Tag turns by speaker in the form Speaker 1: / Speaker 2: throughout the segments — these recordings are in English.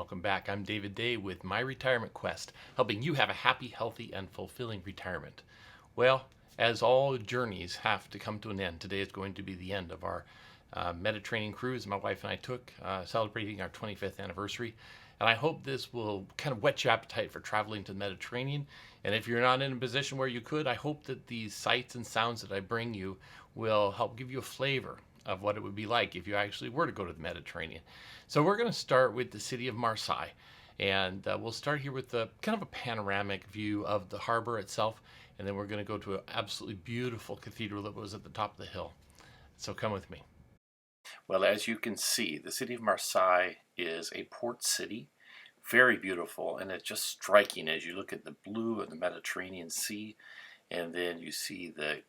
Speaker 1: welcome back. I'm David Day with My Retirement Quest, helping you have a happy, healthy, and fulfilling retirement. Well, as all journeys have to come to an end, today is going to be the end of our Mediterranean cruise my wife and I took, celebrating our 25th anniversary. And I hope this will kind of whet your appetite for traveling to the Mediterranean. And if you're not in a position where you could, I hope that these sights and sounds that I bring you will help give you a flavor of what it would be like if you actually were to go to the Mediterranean. So we're going to start with the city of Marseille, and we'll start here with a kind of a panoramic view of the harbor itself, and then we're going to go to an absolutely beautiful cathedral that was at the top of the hill. So come with me. Well, as you can see, the city of Marseille is a port city, very beautiful, and it's just striking as you look at the blue of the Mediterranean Sea, and then you see the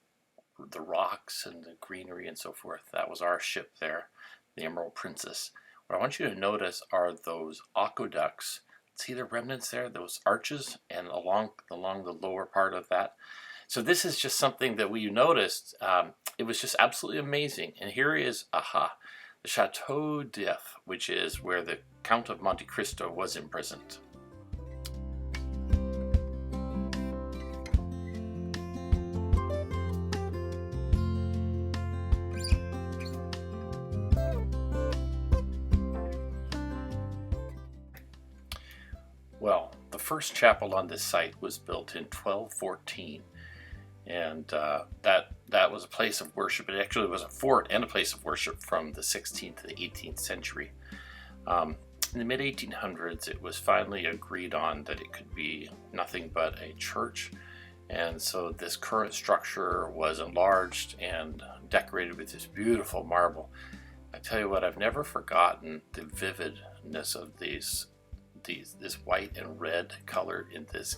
Speaker 1: rocks and the greenery and so forth. That was our ship there, the Emerald Princess. What I want you to notice are those aqueducts. See the remnants there, those arches, and along the lower part of that. So this is just something that we noticed. It was just absolutely amazing. And here is, the Chateau d'If, which is where the Count of Monte Cristo was imprisoned. Well, the first chapel on this site was built in 1214, and that was a place of worship. It actually was a fort and a place of worship from the 16th to the 18th century. In the mid-1800s, it was finally agreed on that it could be nothing but a church, and so this current structure was enlarged and decorated with this beautiful marble. I tell you what, I've never forgotten the vividness of this white and red color in this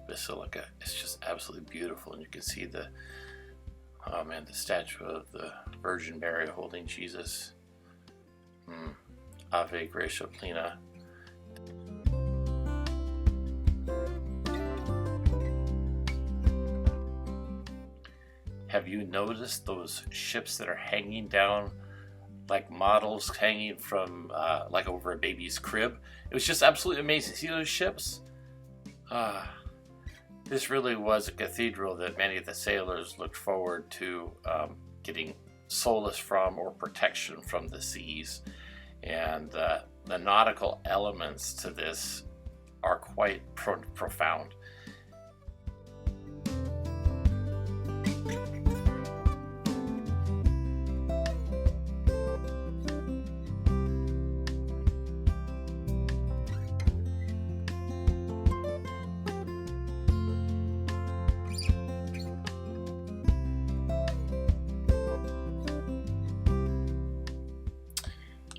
Speaker 1: basilica. It's just absolutely beautiful, and you can see the statue of the Virgin Mary holding Jesus. Ave Gratia Plena. Have you noticed those ships that are hanging down like models hanging from like over a baby's crib? It was just absolutely amazing. See those ships? This really was a cathedral that many of the sailors looked forward to getting solace from, or protection from the seas. And the nautical elements to this are quite profound.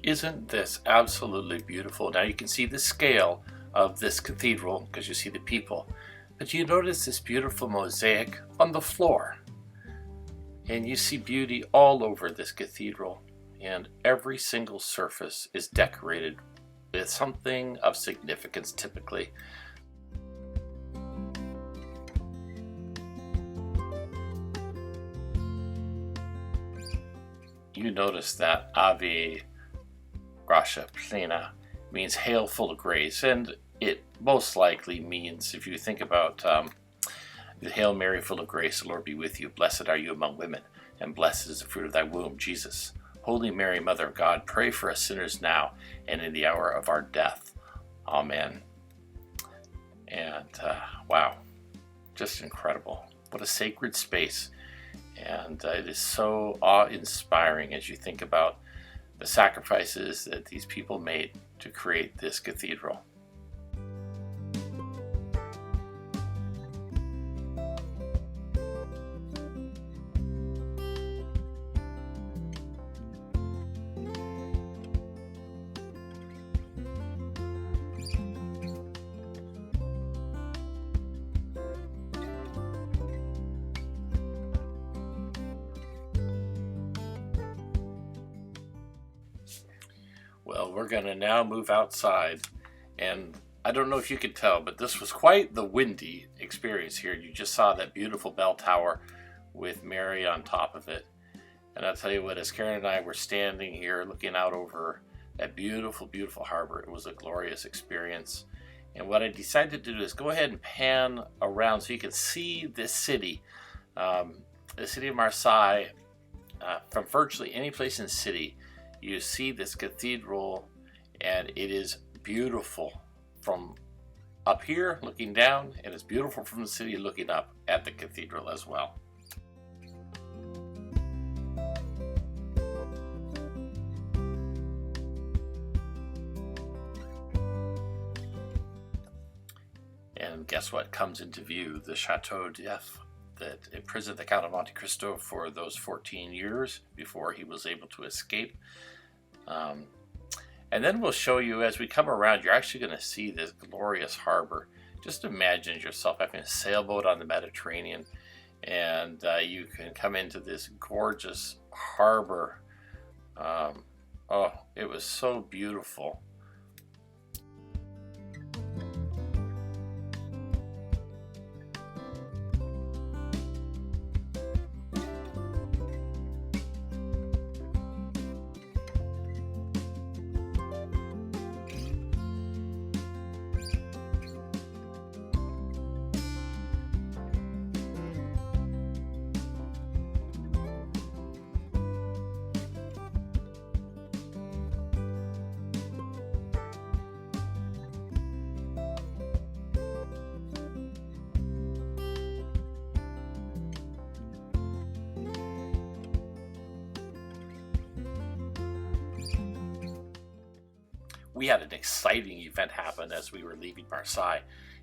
Speaker 1: Isn't this absolutely beautiful? Now you can see the scale of this cathedral because you see the people, but you notice this beautiful mosaic on the floor, and you see beauty all over this cathedral, and every single surface is decorated with something of significance typically. You notice that Ave Gratia Plena means hail full of grace, and it most likely means, if you think about the Hail Mary full of grace, the Lord be with you, blessed are you among women, and blessed is the fruit of thy womb, Jesus. Holy Mary, Mother of God, pray for us sinners now and in the hour of our death. Amen. And wow, just incredible. What a sacred space. And it is so awe-inspiring as you think about the sacrifices that these people made to create this cathedral. Well, we're going to now move outside, and I don't know if you could tell, but this was quite the windy experience here. You just saw that beautiful bell tower with Mary on top of it. And I'll tell you what, as Karen and I were standing here looking out over a beautiful, beautiful harbor. It was a glorious experience. And what I decided to do is go ahead and pan around so you can see this city, the city of Marseille, from virtually any place in the city. You see this cathedral, and it is beautiful from up here looking down, and it's beautiful from the city looking up at the cathedral as well. And guess what comes into view? The Chateau d'If that imprisoned the Count of Monte Cristo for those 14 years before he was able to escape. And then we'll show you as we come around, you're actually going to see this glorious harbor. Just imagine yourself having a sailboat on the Mediterranean, and you can come into this gorgeous harbor. Oh, it was so beautiful. We had an exciting event happen as we were leaving Marseille.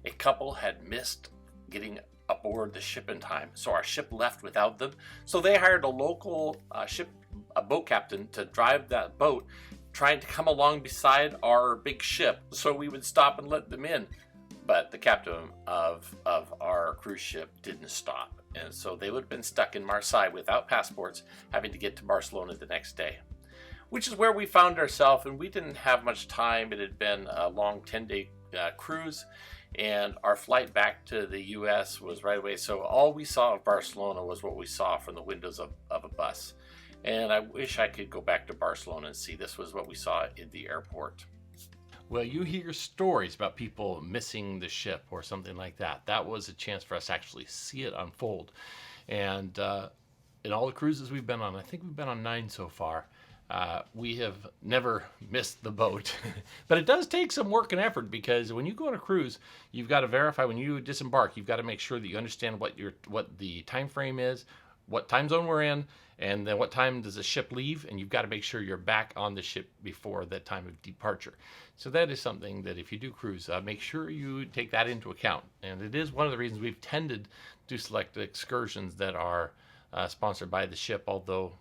Speaker 1: A couple had missed getting aboard the ship in time, so our ship left without them. So they hired a local boat captain to drive that boat, trying to come along beside our big ship so we would stop and let them in. But the captain of our cruise ship didn't stop, and so they would have been stuck in Marseille without passports, having to get to Barcelona the next day, which is where we found ourselves, and we didn't have much time. It had been a long 10-day cruise, and our flight back to the U.S. was right away. So all we saw of Barcelona was what we saw from the windows of a bus. And I wish I could go back to Barcelona and see. This was what we saw in the airport. Well, you hear stories about people missing the ship or something like that. That was a chance for us to actually see it unfold. And in all the cruises we've been on, I think we've been on 9 so far, we have never missed the boat. But it does take some work and effort, because when you go on a cruise, you've got to verify when you disembark. You've got to make sure that you understand what the time frame is, what time zone we're in, and then what time does the ship leave, and you've got to make sure you're back on the ship before that time of departure. So that is something that if you do cruise, make sure you take that into account. And it is one of the reasons we've tended to select excursions that are sponsored by the ship, although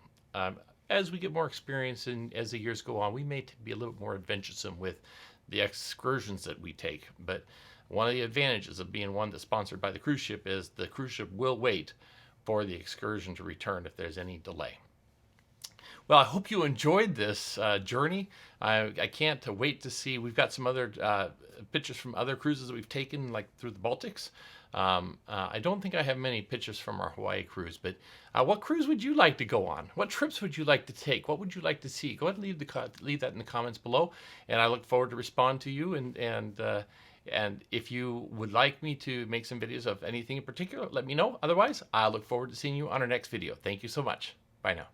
Speaker 1: as we get more experience and as the years go on, we may be a little more adventuresome with the excursions that we take. But one of the advantages of being one that's sponsored by the cruise ship is the cruise ship will wait for the excursion to return if there's any delay. Well, I hope you enjoyed this journey. I can't wait to see. We've got some other pictures from other cruises that we've taken, like through the Baltics. I don't think I have many pictures from our Hawaii cruise, but what cruise would you like to go on? What trips would you like to take? What would you like to see? Go ahead and leave that in the comments below, and I look forward to respond to you. And if you would like me to make some videos of anything in particular, let me know. Otherwise, I look forward to seeing you on our next video. Thank you so much. Bye now.